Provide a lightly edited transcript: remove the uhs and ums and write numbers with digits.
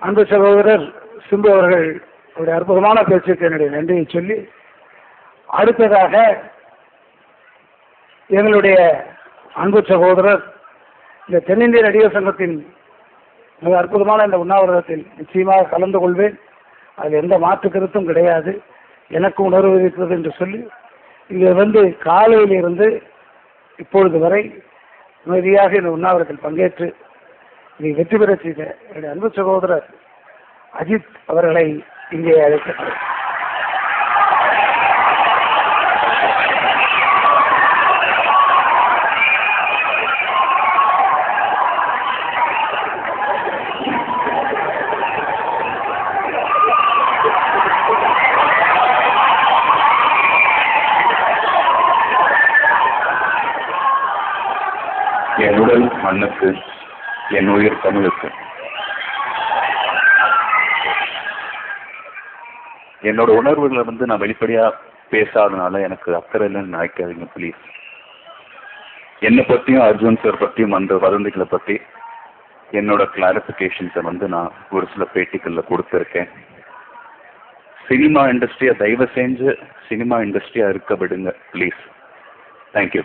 அன்பு சகோதரர் சிம்பு அவர்கள் ஒரு அற்புதமான பேச்சுக்கு என்னுடைய நன்றியை சொல்லி, அடுத்ததாக எங்களுடைய அன்பு சகோதரர் இந்த தென்னிந்திய நடிகர் சங்கத்தின் மிக அற்புதமான இந்த உண்ணாவிரதத்தில் நிச்சயமாக கலந்து கொள்வேன், அதில் எந்த மாற்று கருத்தும் கிடையாது, எனக்கு உணர்வு இருக்கிறது என்று சொல்லி இங்கே காலையிலிருந்து இப்பொழுது வரை அமைதியாக இந்த உண்ணாவிரதத்தில் பங்கேற்று இதை வெற்றி பெற செய்த என்னுடைய அன்பு சகோதரர் அஜித் அவர்களை இங்கே அழைக்கிறேன். என் உடல் மண்ணுக்கு, என் உயிர் தமிழுக்கு. என்னோட உணர்வுகளை நான் வெளிப்படையா பேசாதனால எனக்கு அக்கறை இல்லைன்னு நினைக்காதீங்க ப்ளீஸ். என்னை பற்றியும் அர்ஜுன் சார் பற்றியும் அந்த வதந்திகளை பற்றி என்னோட கிளாரிஃபிகேஷன்ஸை நான் ஒரு சில பேட்டிகளில் கொடுத்துருக்கேன். சினிமா இண்டஸ்ட்ரியை தயவு செஞ்சு சினிமா இண்டஸ்ட்ரியா இருக்க விடுங்க ப்ளீஸ். தேங்க்யூ.